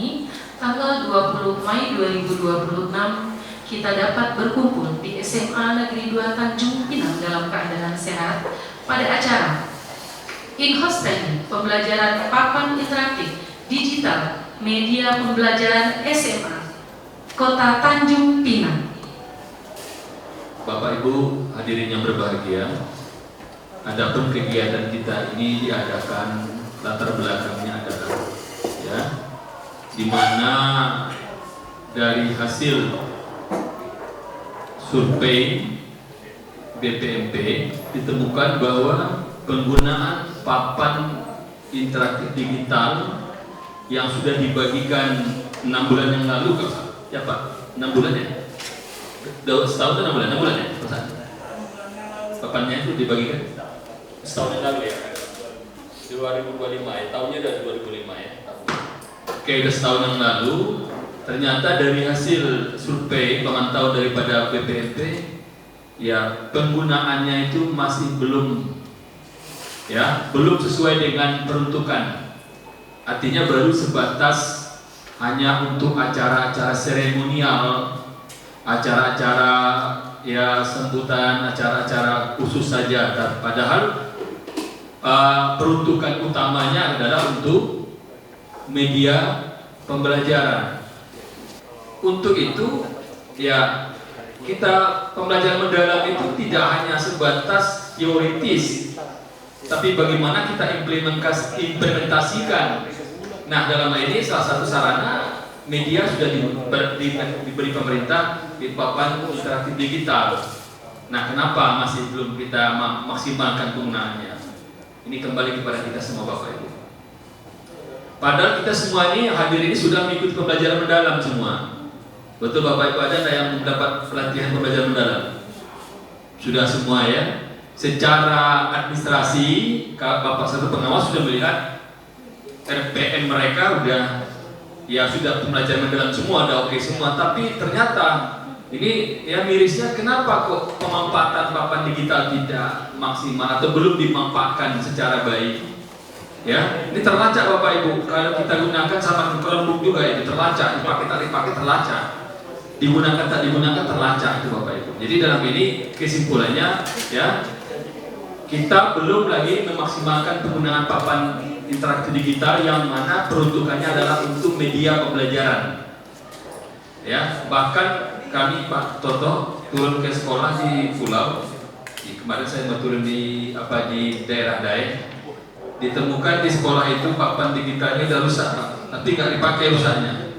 ini, tanggal 20 Mei 2026, kita dapat berkumpul di SMA Negeri 2 Tanjung Pinang dalam keadaan sehat pada acara In-House Pembelajaran Papan Interaktif Digital Media Pembelajaran SMA Kota Tanjung Pinang. Bapak Ibu hadirin yang berbahagia, adapun kegiatan kita ini diadakan latar belakangnya adalah di mana dari hasil survei BPMP ditemukan bahwa penggunaan papan interaktif digital yang sudah dibagikan 6 bulan yang lalu, ya Pak, 6 bulan ya? Setahun atau 6 bulan? 6 bulan ya? Papannya itu dibagikan setahun yang lalu ya? 2025 ya? Tahunnya udah 2005 ya? Oke, udah setahun yang lalu. Ternyata dari hasil survei pemantau daripada BPMP, ya penggunaannya itu masih belum sesuai dengan peruntukan. Artinya baru sebatas hanya untuk acara-acara seremonial, acara-acara sambutan, acara-acara khusus saja. Padahal peruntukan utamanya adalah untuk media pembelajaran. Untuk itu kita pembelajaran mendalam itu tidak hanya sebatas teoritis, tapi bagaimana kita implementasikan. Nah, dalam hal ini salah satu sarana media sudah diberi pemerintah di papan interaktif digital. Nah, kenapa masih belum kita maksimalkan penggunaannya? Ini kembali kepada kita semua Bapak Ibu. Padahal kita semua ini hadir ini sudah mengikuti pembelajaran mendalam semua. Betul Bapak Ibu, ada yang mendapat pelatihan pembelajaran mendalam? Sudah semua ya? Secara administrasi, Bapak satu pengawas sudah melihat RPM mereka sudah pembelajaran mendalam semua, ada oke semua. Tapi ternyata ini mirisnya, kenapa kok pemanfaatan papan digital tidak maksimal atau belum dimanfaatkan secara baik? Ya, ini terlacak Bapak Ibu. Kalau kita gunakan sama Chromebook juga itu terlacak, dipakai tak dipakai terlacak, digunakan tak digunakan terlacak itu Bapak Ibu. Jadi dalam ini kesimpulannya kita belum lagi memaksimalkan penggunaan papan interaktif digital yang mana peruntukannya adalah untuk media pembelajaran. Ya, bahkan kami Pak Toto turun ke sekolah di pulau. Kemarin saya mau turun di daerah Daeng. Ditemukan di sekolah itu papan digitalnya sudah rusak, tapi nggak dipakai rusaknya.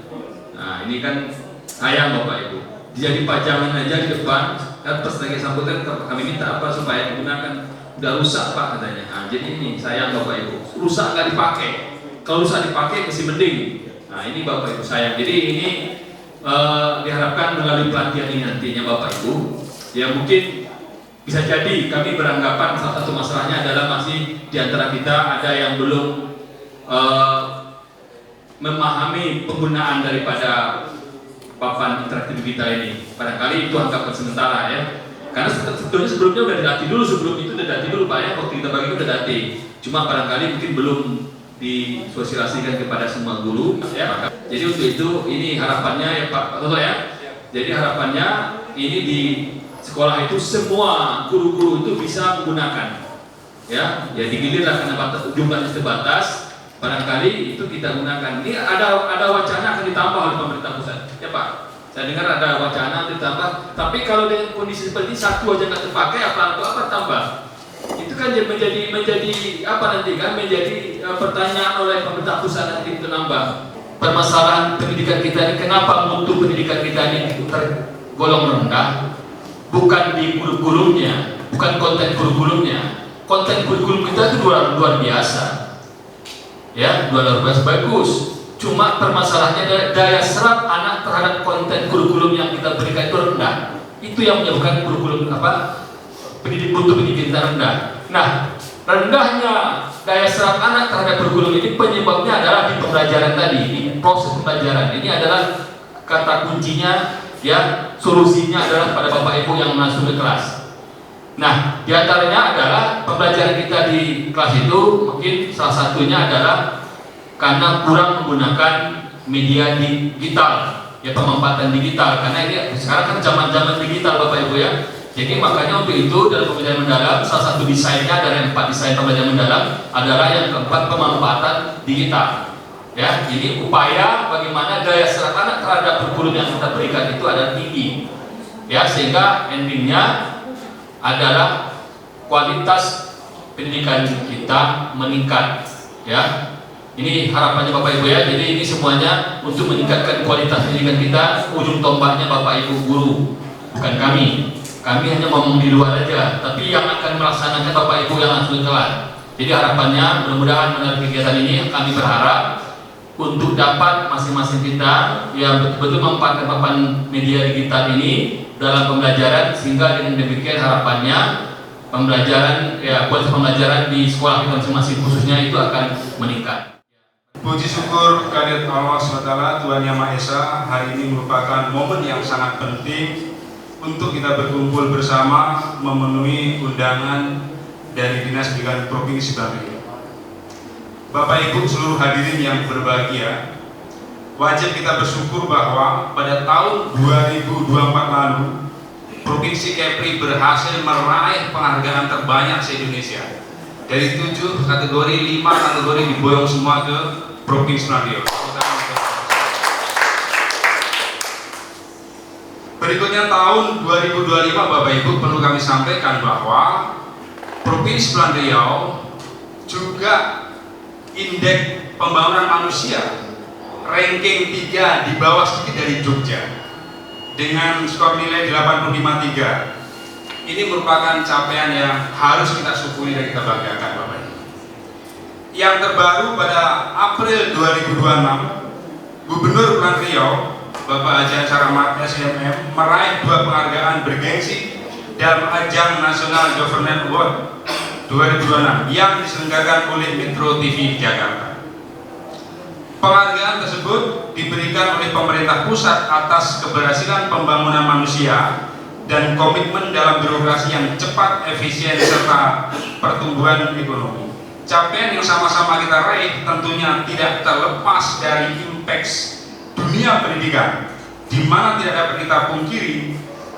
Nah, ini kan sayang Bapak Ibu. Jadi pajangan aja di depan, kan pas lagi sambutan kami minta apa supaya digunakan, udah rusak Pak katanya. Nah, jadi ini sayang Bapak Ibu, rusak nggak dipakai. Kalau rusak dipakai masih mending. Nah, ini Bapak Ibu sayang. Jadi ini diharapkan melalui pelatihan ini nantinya Bapak Ibu, ya mungkin bisa jadi kami beranggapan salah satu masalahnya adalah masih di antara kita ada yang belum memahami penggunaan daripada papan interaktif kita ini. Barangkali itu anggapan sementara ya. Karena sebelumnya udah dilatih dulu, sebelum itu udah dilatih dulu Pak ya, waktu kita bagi itu udah dilatih. Cuma barangkali mungkin belum disosialisasikan kepada semua guru ya. Jadi untuk itu ini harapannya ya Pak Toto ya. Jadi harapannya ini di sekolah itu semua guru-guru itu bisa menggunakan ya digilirlah karena jumlahnya terbatas, barangkali itu kita gunakan. Ini ada wacana akan ditambah oleh pemerintah pusat ya Pak, saya dengar ada wacana ditambah, tapi kalau dengan kondisi seperti satu aja nggak terpakai apa tambah, itu kan menjadi apa nanti kan menjadi pertanyaan oleh pemerintah pusat nanti itu nambah. Permasalahan pendidikan kita ini, kenapa mutu pendidikan kita ini tergolong rendah? Bukan di kurikulumnya, bukan konten kurikulumnya. Konten kurikulum kita itu luar biasa, ya luar biasa bagus. Cuma permasalahannya daya serap anak terhadap konten kurikulum yang kita berikan itu rendah. Itu yang menyebabkan kurikulum pendidikan kita rendah. Nah, rendahnya daya serap anak terhadap kurikulum ini penyebabnya adalah di pembelajaran tadi, di proses pembelajaran. Ini adalah kata kuncinya. Ya, solusinya adalah pada Bapak Ibu yang masuk ke kelas. Nah, diantaranya adalah pembelajaran kita di kelas itu mungkin salah satunya adalah karena kurang menggunakan media digital, ya pemanfaatan digital, karena ini sekarang kan zaman digital Bapak Ibu ya. Jadi makanya untuk itu dalam pembelajaran mendalam salah satu desainnya dari 4 desain pembelajaran mendalam adalah yang keempat pemanfaatan digital. Ya, jadi upaya bagaimana daya serap anak terhadap kurikulum yang kita berikan itu adalah tinggi. Ya, sehingga endingnya adalah kualitas pendidikan kita meningkat. Ya, ini harapannya Bapak Ibu ya. Jadi ini semuanya untuk meningkatkan kualitas pendidikan kita. Ujung tombaknya Bapak Ibu guru, bukan kami. Kami hanya ngomong di luar aja, tapi yang akan melaksanakan Bapak Ibu yang langsung telat. Jadi harapannya mudah-mudahan melalui kegiatan ini kami berharap untuk dapat masing-masing kita yang betul-betul memanfaatkan papan media digital ini dalam pembelajaran, sehingga dengan demikian harapannya pembelajaran ya kualitas pembelajaran di sekolah kita masing-masing khususnya itu akan meningkat. Puji syukur kehadirat Allah SWT, Tuhan Yang Maha Esa, hari ini merupakan momen yang sangat penting untuk kita berkumpul bersama memenuhi undangan dari Dinas Pendidikan Provinsi Bali. Bapak Ibu seluruh hadirin yang berbahagia, wajib kita bersyukur bahwa pada tahun 2024 lalu Provinsi Kepri berhasil meraih penghargaan terbanyak se-Indonesia. Dari 7 kategori, 5 kategori diboyong semua ke Provinsi Nadiyo. Berikutnya tahun 2025 Bapak Ibu perlu kami sampaikan bahwa Provinsi Kepulauan Riau juga indeks pembangunan manusia ranking 3 di bawah sedikit dari Jogja dengan skor nilai 85,3. Ini merupakan capaian yang harus kita syukuri dan kita banggakan Bapak Ibu. Yang terbaru pada April 2026, Gubernur Kepulauan Riau Bapak Haji Ansar Ahmad SMM meraih 2 penghargaan bergengsi dalam ajang National Government Award 2026 yang diselenggarakan oleh Metro TV Jakarta. Penghargaan tersebut diberikan oleh pemerintah pusat atas keberhasilan pembangunan manusia dan komitmen dalam birokrasi yang cepat, efisien, serta pertumbuhan ekonomi. Capaian yang sama-sama kita raih tentunya tidak terlepas dari impact dunia pendidikan, di mana tidak dapat kita pungkiri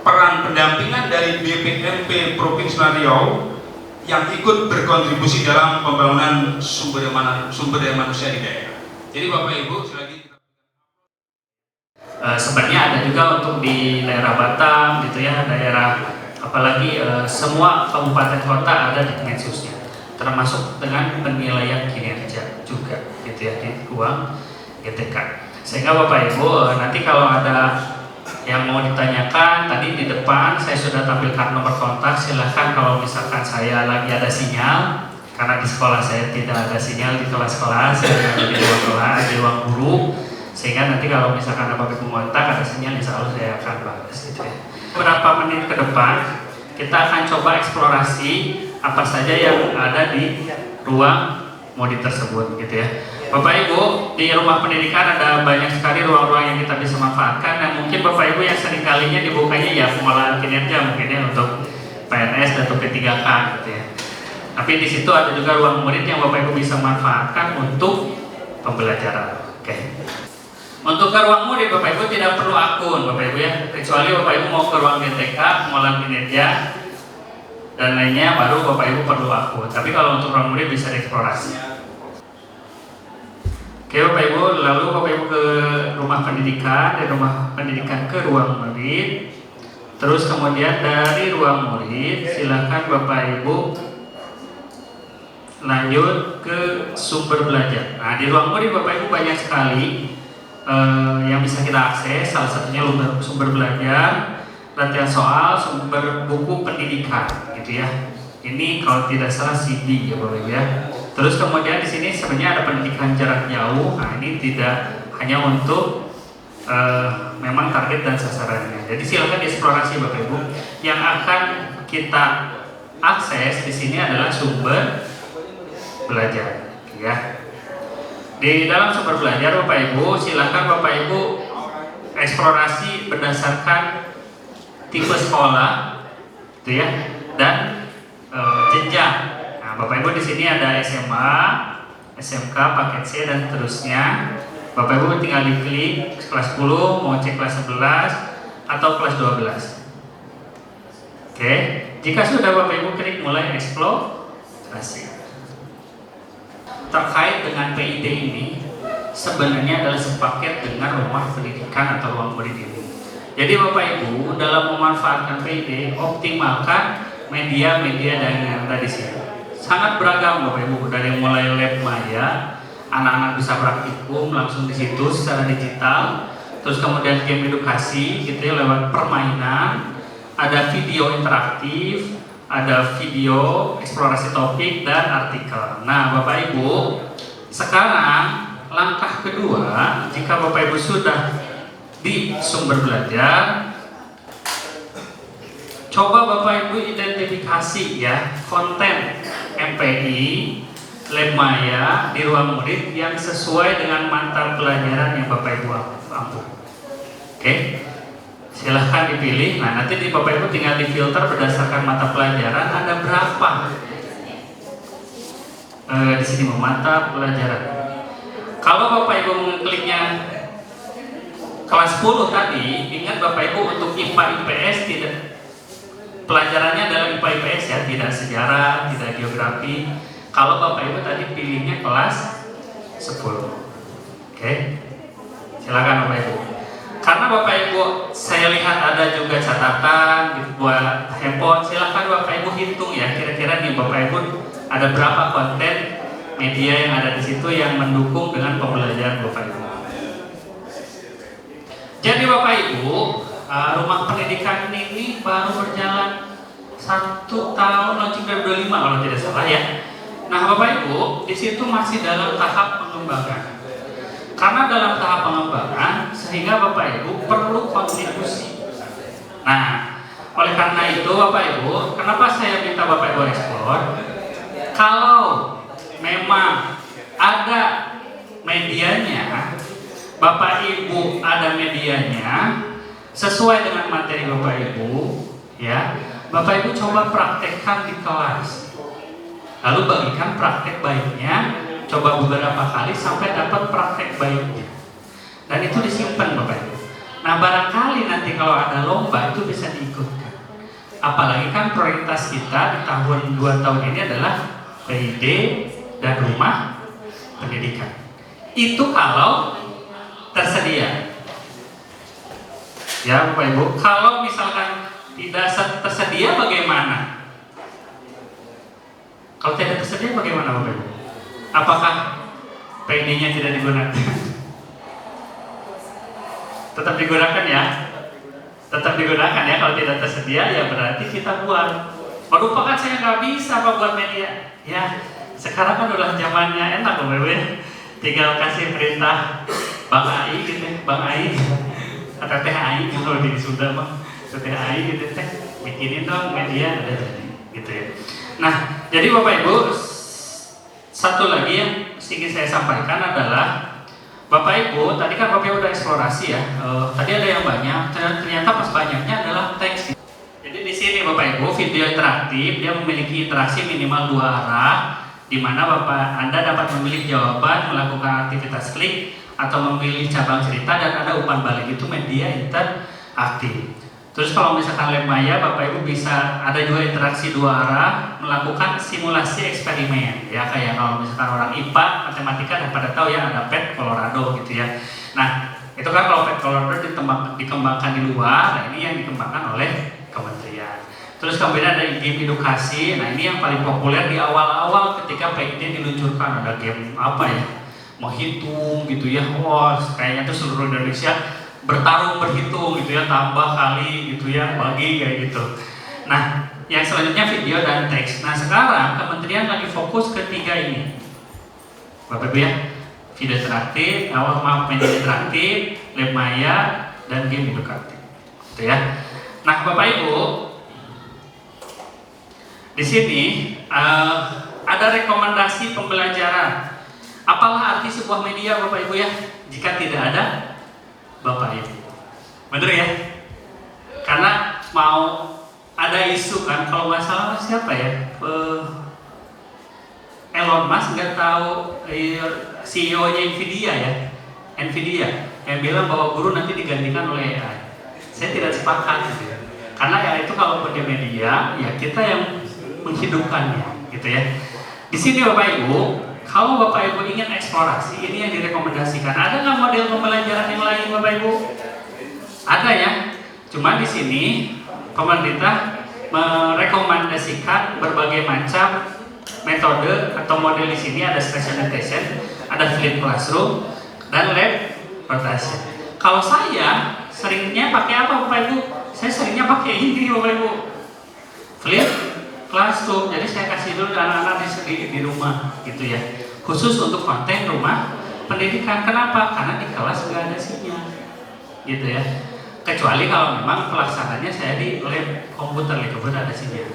peran pendampingan dari BPMP Provinsi Riau yang ikut berkontribusi dalam pembangunan sumber daya manusia di daerah. Jadi Bapak Ibu, selagi sebenarnya ada juga untuk di daerah Batam gitu ya, daerah apalagi semua kabupaten kota ada di Kemensusnya, termasuk dengan penilaian kinerja juga gitu ya di ruang GTK. Sehingga Bapak Ibu nanti kalau ada yang mau ditanyakan, tadi di depan saya sudah tampilkan nomor kontak, silahkan kalau misalkan saya lagi ada sinyal, karena di sekolah saya tidak ada sinyal di kelas-kelas, saya ada di ruang kelas, di ruang guru, sehingga nanti kalau misalkan Bapak Ibu kontak ada sinyal, insya Allah saya akan balas gitu ya. Beberapa menit ke depan kita akan coba eksplorasi apa saja yang ada di ruang modi tersebut gitu ya. Bapak Ibu, di rumah pendidikan ada banyak sekali ruang-ruang yang kita bisa manfaatkan, dan mungkin Bapak Ibu yang sering kalinya dibukanya ya pengolahan kinerja mungkin ya untuk PNS atau P3K gitu ya. Tapi di situ ada juga ruang murid yang Bapak Ibu bisa manfaatkan untuk pembelajaran. Oke. Untuk ke ruang murid Bapak Ibu tidak perlu akun Bapak Ibu ya, kecuali Bapak Ibu mau ke ruang GTK, pengolahan kinerja dan lainnya baru Bapak Ibu perlu akun. Tapi kalau untuk ruang murid bisa dieksplorasi. Oke Bapak Ibu, lalu Bapak Ibu ke rumah pendidikan, dari rumah pendidikan ke ruang murid. Terus kemudian dari ruang murid, silakan Bapak Ibu lanjut ke sumber belajar. Nah di ruang murid Bapak Ibu banyak sekali yang bisa kita akses. Salah satunya sumber belajar, latihan soal, sumber buku pendidikan, gitu ya. Ini kalau tidak salah CD ya Bapak Ibu ya. Terus kemudian di sini sebenarnya ada pendidikan jarak jauh. Nah ini tidak hanya untuk memang target dan sasarannya. Jadi silakan dieksplorasi Bapak Ibu. Yang akan kita akses di sini adalah sumber belajar, ya. Di dalam sumber belajar Bapak Ibu, silakan Bapak Ibu eksplorasi berdasarkan tipe sekolah, gitu ya, dan jenjang. Bapak Ibu di sini ada SMA, SMK, paket C dan seterusnya. Bapak Ibu Ibu tinggal diklik kelas 10, mau cek kelas 11 atau kelas 12. Oke, jika sudah Bapak Ibu klik mulai eksplorasi. Terkait dengan PID ini sebenarnya adalah sepaket dengan rumah pendidikan atau ruang murid ini. Jadi Bapak Ibu dalam memanfaatkan PID optimalkan media-media yang ada di sini. Sangat beragam Bapak Ibu, dari mulai lab maya, anak-anak bisa praktikum langsung di situ secara digital, terus kemudian game edukasi gitu ya lewat permainan, ada video interaktif, ada video eksplorasi topik dan artikel. Nah Bapak Ibu, sekarang langkah kedua, jika Bapak Ibu sudah di sumber belajar, coba Bapak Ibu identifikasi ya konten MPI, lab maya di ruang murid yang sesuai dengan mata pelajaran yang Bapak Ibu ampuh. Oke, silahkan dipilih. Nah nanti di Bapak Ibu tinggal difilter berdasarkan mata pelajaran ada berapa. Di sini mata pelajaran. Kalau Bapak Ibu mengkliknya kelas 10 tadi, ingat Bapak Ibu untuk IPA IPS tidak, pelajarannya adalah IPA IPS ya, tidak sejarah, tidak geografi. Kalau Bapak Ibu tadi pilihnya kelas 10. Oke. Silakan Bapak Ibu. Karena Bapak Ibu saya lihat ada juga catatan gitu, buat handphone, silakan Bapak Ibu hitung ya kira-kira nih Bapak Ibu ada berapa konten media yang ada di situ yang mendukung dengan pembelajaran Bapak Ibu. Jadi Bapak Ibu, rumah pendidikan ini baru berjalan 1 tahun, launching 2025 kalau tidak salah ya. Nah Bapak Ibu, di situ masih dalam tahap pengembangan. Karena dalam tahap pengembangan, sehingga Bapak Ibu perlu kontribusi. Nah, oleh karena itu Bapak Ibu, kenapa saya minta Bapak Ibu eksplor? Kalau memang ada medianya, Bapak Ibu ada medianya, sesuai dengan materi Bapak Ibu, ya, Bapak Ibu coba praktekkan di kelas. Lalu bagikan praktek baiknya, coba beberapa kali sampai dapat praktek baiknya. Dan itu disimpan Bapak Ibu. Nah barangkali nanti kalau ada lomba itu bisa diikutkan. Apalagi kan prioritas kita di tahun 2 tahun ini adalah PID dan rumah pendidikan. Itu kalau tersedia. Ya Bapak Ibu, kalau misalkan tidak tersedia bagaimana? Kalau tidak tersedia bagaimana Bapak Ibu? Apakah PID-nya tidak digunakan? Tetap digunakan ya? Tetap digunakan ya, kalau tidak tersedia ya berarti kita buat. Waduh Pak kan saya nggak bisa Pak buat media. Ya, sekarang kan udah zamannya enak Bapak Ibu ya. Tinggal kasih perintah Bang AI gitu, Bang AI atau Teh AI kalau di Sunda mah Teh AI gitu teh bikinin dong media ada jadi gitu ya. Nah, jadi Bapak Ibu, satu lagi yang ingin saya sampaikan adalah Bapak Ibu, tadi kan Bapak Ibu udah eksplorasi ya. Tadi ada yang banyak, ternyata pas banyaknya adalah teks. Jadi di sini Bapak Ibu video interaktif, dia memiliki interaksi minimal 2 arah, di mana Bapak Anda dapat memilih jawaban, melakukan aktivitas klik, atau memilih cabang cerita dan ada umpan balik. Itu media interaktif. Terus kalau misalkan lab maya, Bapak Ibu bisa ada juga interaksi 2 arah, melakukan simulasi eksperimen ya, kayak kalau misalkan orang IPA matematika dan pada tahu ya ada PET Colorado gitu ya. Nah itu kan kalau PET Colorado dikembangkan di luar, nah ini yang dikembangkan oleh kementerian. Terus kemudian ada game edukasi, nah ini yang paling populer di awal-awal ketika PID diluncurkan. Ada game apa ya, mau hitung gitu ya, wah kayaknya tuh seluruh Indonesia bertarung berhitung gitu ya, tambah kali gitu ya, bagi kayak gitu. Nah, yang selanjutnya video dan teks. Nah, sekarang kementerian lagi fokus ke 3 ini. Bapak Ibu ya, video interaktif, media interaktif, lab maya, dan game edukatif. Gitu ya. Nah, Bapak Ibu, di sini ada rekomendasi pembelajaran. Apalah arti sebuah media Bapak Ibu ya? Jika tidak ada Bapak Ibu, bener ya? Karena mau ada isu kan, kalau nggak salah siapa ya, Elon Musk nggak tahu CEO-nya Nvidia ya, Nvidia yang bilang bahwa guru nanti digantikan oleh AI. Saya tidak sepakat gitu ya. Karena ya itu kalau di media ya kita yang menghidupkannya gitu ya. Di sini Bapak Ibu, kalau Bapak Ibu ingin eksplorasi, ini yang direkomendasikan. Ada nggak model pembelajaran yang lain Bapak Ibu? Ada ya. Cuma di sini pemerintah merekomendasikan berbagai macam metode atau model. Di sini ada station education, ada flipped classroom, dan lab rotation. Kalau saya seringnya pakai apa Bapak Ibu? Saya seringnya pakai ini Bapak Ibu, flip classroom. Jadi saya kasih dulu ke anak-anak di rumah gitu ya, khusus untuk konten rumah pendidikan. Kenapa? Karena di kelas nggak ada sinyal gitu ya. Kecuali kalau memang pelaksananya saya di lab komputer ada sinyal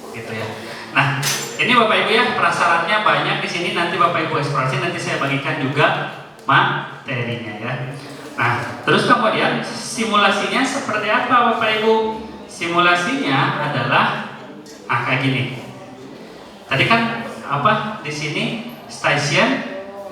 gitu ya. Nah ini Bapak Ibu ya, prasyaratnya banyak di sini. Nanti Bapak Ibu eksplorasi, nanti saya bagikan juga materinya ya. Nah terus kemudian simulasinya seperti apa Bapak Ibu? Simulasinya adalah kayak gini. Tadi kan apa di sini station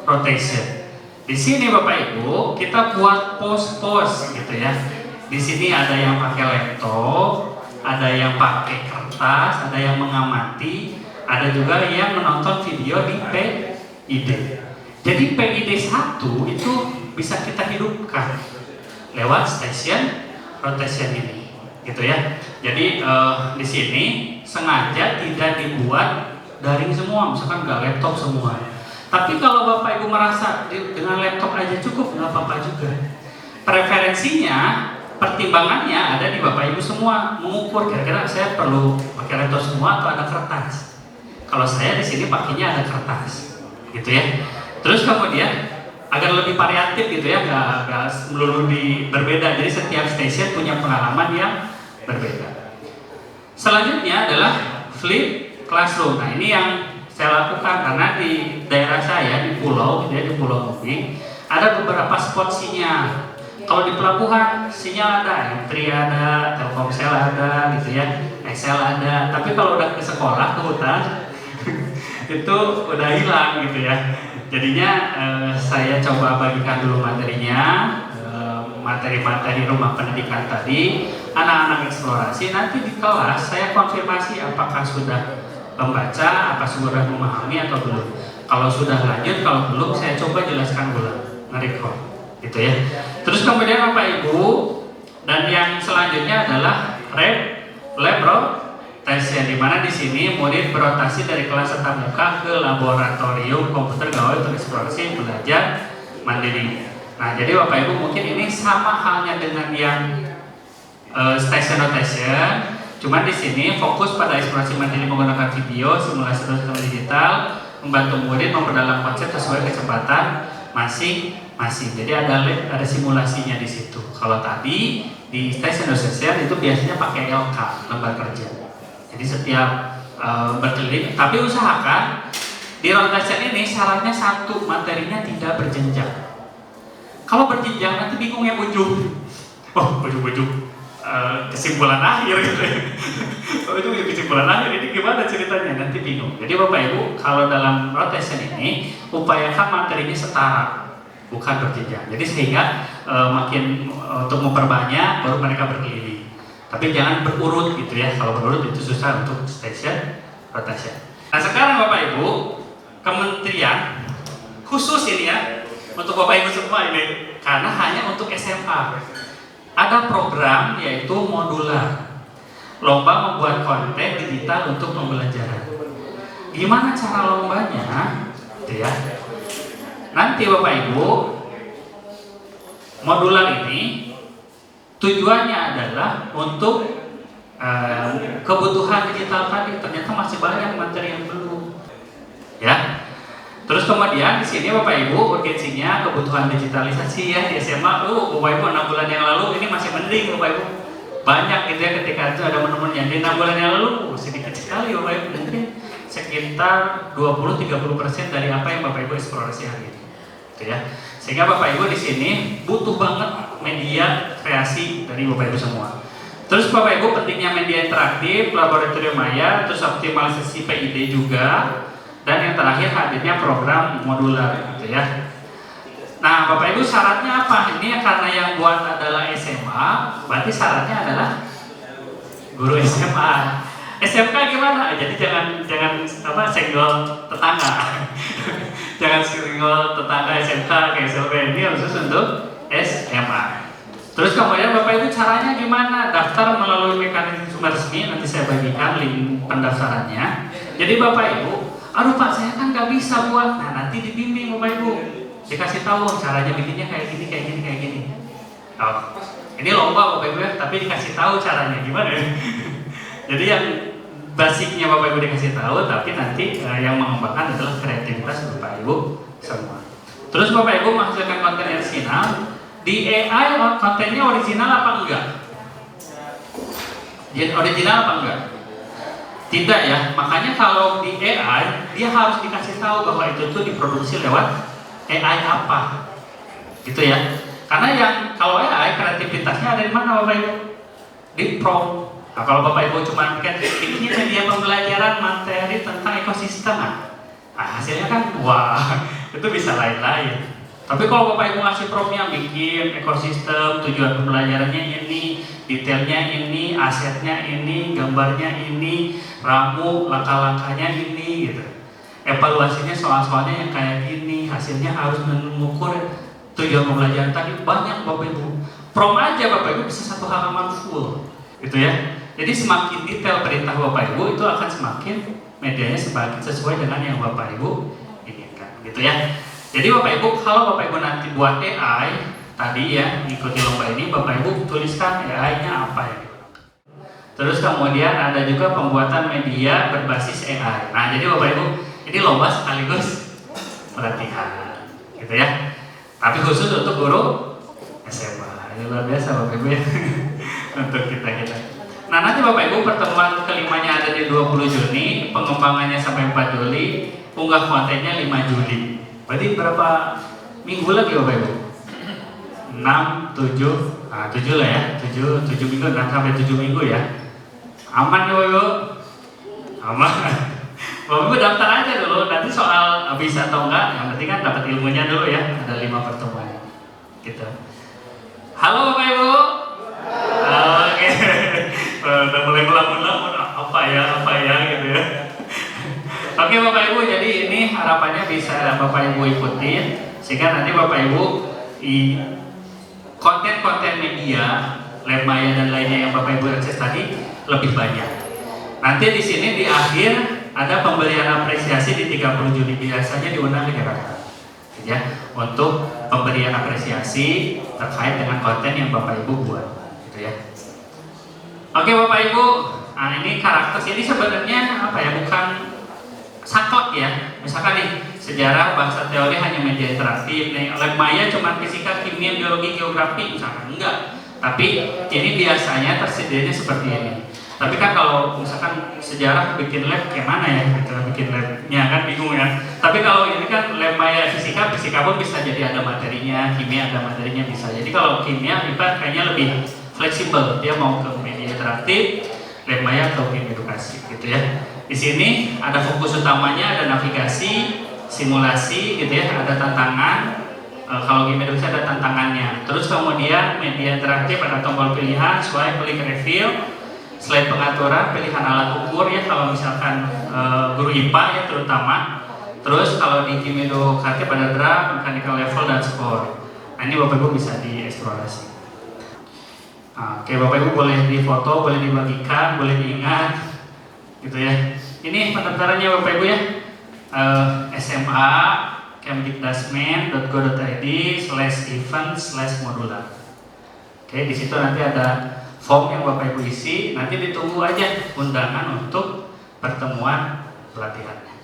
rotation. Di sini Bapak Ibu kita buat pos-pos gitu ya. Di sini ada yang pakai laptop, ada yang pakai kertas, ada yang mengamati, ada juga yang menonton video di PID. Jadi PID 1 itu bisa kita hidupkan lewat station rotation ini, gitu ya. Jadi di sini sengaja tidak dibuat daring semua, misalkan nggak laptop semua. Tapi kalau Bapak Ibu merasa dengan laptop aja cukup, nggak apa-apa juga. Preferensinya, pertimbangannya ada di Bapak Ibu semua, mengukur kira-kira saya perlu pakai laptop semua atau ada kertas. Kalau saya di sini pakainya ada kertas, gitu ya. Terus kemudian agar lebih variatif gitu ya, nggak melulu berbeda. Jadi setiap station punya pengalaman yang berbeda. Selanjutnya adalah flip classroom. Nah ini yang saya lakukan karena di daerah saya di pulau, gitu ya, di Pulau Mubi ada beberapa spot sinyal. Kalau di pelabuhan sinyal ada, M3 ada, Telkomsel ada, gitu ya, Excel ada. Tapi kalau udah ke sekolah, ke hutan, itu udah hilang gitu ya. Jadinya saya coba bagikan dulu materinya, materi-materi rumah pendidikan tadi, anak-anak eksplorasi. Nanti di kelas saya konfirmasi apakah sudah membaca, apa sudah memahami atau belum. Kalau sudah lanjut, kalau belum saya coba jelaskan ulang, nge-record, gitu ya. Terus kemudian Bapak Ibu, dan yang selanjutnya adalah lab rotation, di mana di sini murid berotasi dari kelas tatap muka ke laboratorium komputer gawai untuk eksplorasi belajar mandiri. Nah, jadi Bapak Ibu mungkin ini sama halnya dengan yang station rotation, cuma di sini fokus pada eksplorasi mandiri menggunakan video, simulasi sistem digital, membantu murid memperdalam konsep sesuai kecepatan masing-masing. Jadi ada simulasinya di situ. Kalau tadi di station rotation itu biasanya pakai LK, lembar kerja. Jadi setiap berkeliling, tapi usahakan di rotation ini syaratnya satu, materinya tidak berjenjang. Kalau berjenjang nanti bingung ya ujung. Oh, ujung-ujung kesimpulan akhir gitu ya. Ujung kesimpulan akhir ini gimana ceritanya, nanti bingung. Jadi Bapak Ibu kalau dalam rotation ini upayakan materinya setara, bukan berjenjang. Jadi sehingga makin untuk memperbanyak baru mereka berkeliling. Tapi jangan berurut gitu ya. Kalau berurut itu susah untuk station rotation. Nah sekarang Bapak Ibu, kementerian khusus ini ya untuk Bapak Ibu semua ini, karena hanya untuk SMA. Ada program yaitu modular, lomba membuat konten digital untuk pembelajaran. Gimana cara lombanya? Gitu ya. Nanti Bapak Ibu, modular ini tujuannya adalah untuk kebutuhan digital tadi. Ternyata masih banyak materi yang belum. Ya. Terus kemudian di sini Bapak Ibu urgensinya kebutuhan digitalisasi ya di SMA. Bapak Ibu 6 bulan yang lalu ini masih mending Bapak Ibu. Banyak gitu ya ketika itu ada menu-menu yang di 6 bulan yang lalu sedikit sekali Bapak Ibu, mungkin sekitar 20-30% dari apa yang Bapak Ibu eksplorasi hari ini. Gitu ya. Sehingga Bapak Ibu di sini butuh banget media kreasi dari Bapak Ibu semua. Terus Bapak Ibu pentingnya media interaktif, laboratorium maya, terus optimalisasi PID juga. Dan yang terakhir hadirnya program modular gitu ya. Nah, Bapak Ibu syaratnya apa? Ini karena yang buat adalah SMA, berarti syaratnya adalah guru SMA. SMK gimana? Jadi jangan senggol tetangga. Jangan senggol tetangga SMK ke SMP, ini khusus untuk SMA. Terus kemudian Bapak Ibu caranya gimana? Daftar melalui mekanisme resmi, nanti saya bagikan link pendaftarannya. Jadi Bapak Ibu, aduh Pak saya kan nggak bisa buat. Nah nanti dibimbing Bapak Ibu, dikasih tahu caranya bikinnya kayak gini. Oh, ini lomba Bapak Ibu ya, tapi dikasih tahu caranya gimana ya. Jadi yang basicnya Bapak Ibu dikasih tahu, tapi nanti yang mengembangkan adalah kreativitas Bapak Ibu semua. Terus Bapak Ibu menghasilkan konten original. Di AI kontennya original apa enggak? Original apa enggak? Tidak ya. Makanya kalau di AI dia harus dikasih tahu bahwa itu tuh diproduksi lewat AI apa, gitu ya. Karena yang kalau AI kreativitasnya ada di mana Bapak Ibu? Di prompt. Nah, kalau Bapak Ibu cuma ini media pembelajaran materi tentang ekosistem, nah hasilnya kan wah itu bisa lain-lain. Tapi kalau Bapak Ibu ngasih promptnya bikin ekosistem, tujuan pembelajarannya ini, detailnya ini, asetnya ini, gambarnya ini, ramu, langkah-langkahnya ini, gitu. Evaluasinya soal-soalnya yang kayak gini, hasilnya harus mengukur tujuan pembelajaran tadi banyak Bapak Ibu. Prompt aja Bapak Ibu bisa satu halaman full, gitu ya. Jadi semakin detail perintah Bapak Ibu itu akan semakin medianya semakin sesuai dengan yang Bapak Ibu inginkan, gitu ya. Jadi Bapak Ibu, kalau Bapak Ibu nanti buat AI tadi ya, ikuti lomba ini, Bapak Ibu tuliskan AI-nya apa ya. Terus kemudian ada juga pembuatan media berbasis AI. Nah, jadi Bapak Ibu, ini lomba sekaligus pelatihan, gitu ya. Tapi khusus untuk guru SMA. Ini luar biasa Bapak Ibu ya. Untuk kita. Nah, nanti Bapak Ibu pertemuan kelimanya ada di 20 Juni, pengembangannya sampai 4 Juli, unggah kontennya 5 Juli. Berarti berapa minggu lagi Bapak Ibu? 6, 7, nah 7 lah ya, 7 minggu, 6 sampai 7 minggu ya. Aman ya Bapak Ibu? Aman. Bapak Ibu daftar aja dulu, nanti soal bisa atau enggak, yang penting kan dapat ilmunya dulu ya, ada 5 pertemuan gitu. Halo Bapak Ibu? Oke. Udah mulai melamun-lamun, apa ya gitu ya. Oke Bapak Ibu, jadi ini harapannya bisa Bapak Ibu ikuti sehingga nanti Bapak Ibu konten-konten media, Lab Maya dan lainnya yang Bapak Ibu akses tadi lebih banyak. Nanti di sini di akhir ada pemberian apresiasi di 30 Juni biasanya diundang di Jakarta, ya, untuk pemberian apresiasi terkait dengan konten yang Bapak Ibu buat, gitu ya. Oke Bapak Ibu, nah ini karakter ini sebenarnya apa ya, bukan saklek ya. Misalkan nih sejarah, bahasa, teori hanya media interaktif, nih Lab Maya cuma fisika, kimia, biologi, geografi misalkan, enggak. Tapi ini biasanya tersedianya seperti ini. Tapi kan kalau misalkan sejarah bikin lab kayak mana ya, gitu, bikin labnya kan bingung ya. Tapi kalau ini kan Lab Maya fisika pun bisa jadi ada materinya, kimia ada materinya bisa. Jadi kalau kimia IPA kayaknya lebih fleksibel, dia mau ke media interaktif, Lab Maya atau game edukasi, gitu ya. Di sini ada fokus utamanya, ada navigasi, simulasi, gitu ya, ada tantangan. Kalau game edukasi ada tantangannya. Terus kemudian media interaktif ada tombol pilihan, swipe, klik, reveal, slide pengaturan, pilihan alat ukur ya kalau misalkan guru IPA ya terutama. Terus kalau di game edukatif ada draft, mechanical level dan score. Nah ini Bapak Ibu bisa dieksplorasi. Oke Bapak Ibu boleh difoto, boleh dibagikan, boleh diingat, gitu ya. Ini pendaftarannya Bapak Ibu ya. SMA kemdikdasmen.go.id/event/modular. Oke, di situ nanti ada form yang Bapak Ibu isi, nanti ditunggu aja undangan untuk pertemuan pelatihannya.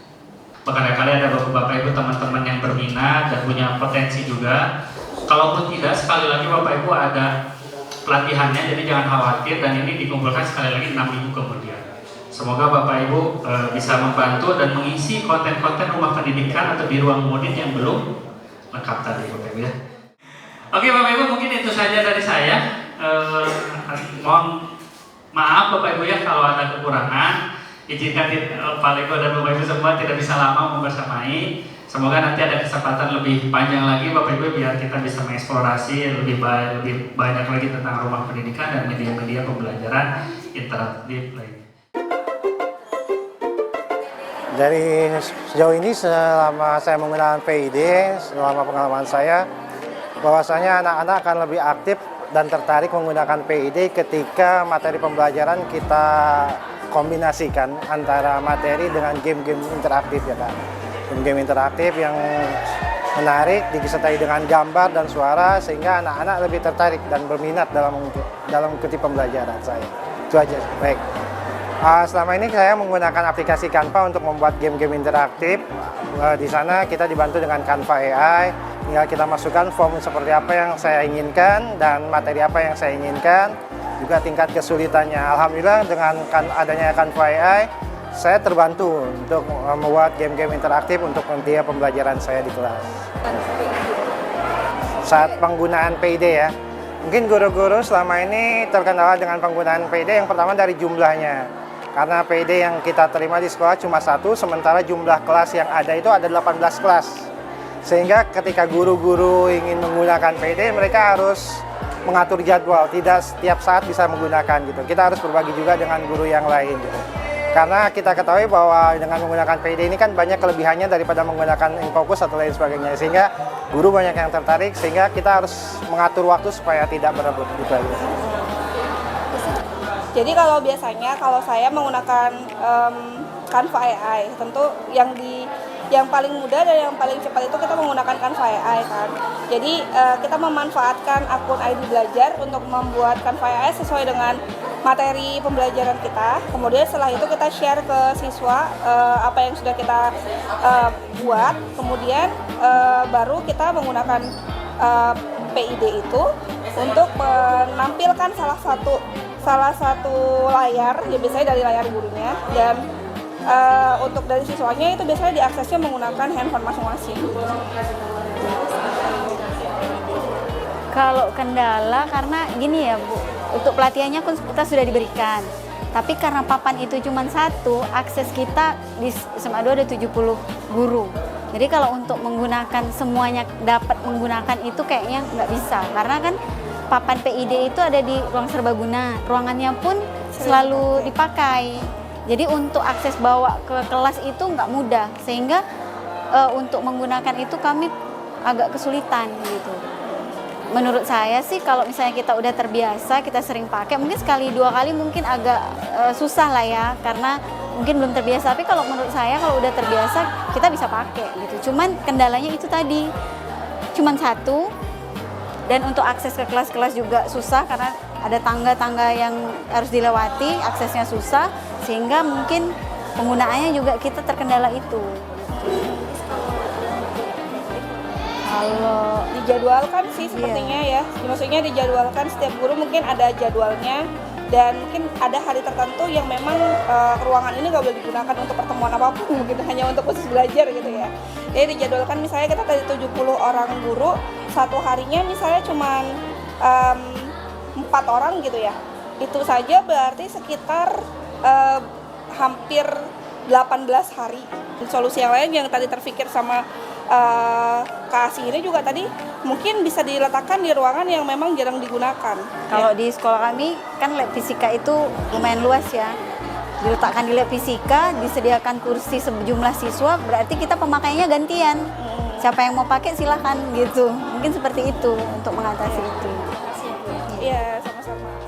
Barangkali ada Bapak Ibu teman-teman yang berminat dan punya potensi juga. Kalaupun tidak, sekali lagi Bapak Ibu ada pelatihannya, jadi jangan khawatir, dan ini dikumpulkan sekali lagi 6 minggu kemudian. Semoga Bapak Ibu bisa membantu dan mengisi konten-konten rumah pendidikan atau di ruang murid yang belum lengkap tadi Bapak Ibu ya. Oke Bapak Ibu, mungkin itu saja dari saya. Mohon maaf Bapak Ibu ya kalau ada kekurangan. Izinkan Pak Lego dan Bapak Ibu semua tidak bisa lama membersamai. Semoga nanti ada kesempatan lebih panjang lagi Bapak Ibu biar kita bisa mengeksplorasi lebih banyak lagi tentang rumah pendidikan dan media-media pembelajaran interaktif lainnya. Dari sejauh ini selama saya menggunakan PID, selama pengalaman saya, bahwasanya anak-anak akan lebih aktif dan tertarik menggunakan PID ketika materi pembelajaran kita kombinasikan antara materi dengan game-game interaktif ya Kak. Game-game interaktif yang menarik disertai dengan gambar dan suara sehingga anak-anak lebih tertarik dan berminat dalam mengikuti pembelajaran saya. Itu aja. Baik. Selama ini saya menggunakan aplikasi Canva untuk membuat game-game interaktif. Di sana kita dibantu dengan Canva AI. Tinggal kita masukkan form seperti apa yang saya inginkan dan materi apa yang saya inginkan. Juga tingkat kesulitannya. Alhamdulillah dengan adanya Canva AI, saya terbantu untuk membuat game-game interaktif untuk media pembelajaran saya di kelas. Saat penggunaan PID ya, mungkin guru-guru selama ini terkendala dengan penggunaan PID yang pertama dari jumlahnya. Karena PID yang kita terima di sekolah cuma 1, sementara jumlah kelas yang ada itu ada 18 kelas. Sehingga ketika guru-guru ingin menggunakan PID, mereka harus mengatur jadwal, tidak setiap saat bisa menggunakan gitu. Kita harus berbagi juga dengan guru yang lain gitu. Karena kita ketahui bahwa dengan menggunakan PID ini kan banyak kelebihannya daripada menggunakan Infocus atau lain sebagainya. Sehingga guru banyak yang tertarik, sehingga kita harus mengatur waktu supaya tidak berebut gitu aja. Jadi kalau biasanya kalau saya menggunakan Canva AI, tentu yang paling mudah dan yang paling cepat itu kita menggunakan Canva AI kan. Jadi kita memanfaatkan akun ID Belajar untuk membuat Canva AI sesuai dengan materi pembelajaran kita. Kemudian setelah itu kita share ke siswa apa yang sudah kita buat. Kemudian baru kita menggunakan PID itu untuk menampilkan salah satu layar, ya biasanya dari layar gurunya, dan untuk dari siswanya itu biasanya diaksesnya menggunakan handphone masing-masing. Kalau kendala karena gini ya Bu, untuk pelatihannya kita sudah diberikan. Tapi karena papan itu cuma 1, akses kita di SMA 2 ada 70 guru. Jadi kalau untuk menggunakan semuanya dapat menggunakan itu kayaknya nggak bisa. Karena kan papan PID itu ada di ruang serbaguna, ruangannya pun selalu dipakai. Jadi untuk akses bawa ke kelas itu nggak mudah, sehingga untuk menggunakan itu kami agak kesulitan gitu. Menurut saya sih kalau misalnya kita udah terbiasa, kita sering pakai, mungkin sekali 2 kali mungkin agak susah lah ya, karena mungkin belum terbiasa. Tapi kalau menurut saya kalau udah terbiasa kita bisa pakai gitu. Cuman kendalanya itu tadi, cuman 1, dan untuk akses ke kelas-kelas juga susah karena ada tangga-tangga yang harus dilewati, aksesnya susah, sehingga mungkin penggunaannya juga kita terkendala itu. Kalau dijadwalkan sih sepertinya ya, maksudnya dijadwalkan setiap guru mungkin ada jadwalnya, dan mungkin ada hari tertentu yang memang ruangan ini nggak boleh digunakan untuk pertemuan apapun, gitu, hanya untuk khusus belajar gitu ya. Jadi dijadwalkan misalnya kita tadi 70 orang guru, satu harinya misalnya cuma 4 orang gitu ya. Itu saja berarti sekitar hampir 18 hari. Solusi yang lain yang tadi terpikir sama Kak Asi ini juga tadi mungkin bisa diletakkan di ruangan yang memang jarang digunakan. Kalau di sekolah kami kan lab fisika itu lumayan luas ya. Diletakkan di lab fisika, disediakan kursi sejumlah siswa, berarti kita pemakaiannya gantian. Siapa yang mau pakai silahkan gitu. Mungkin seperti itu untuk mengatasi itu. Iya, sama-sama.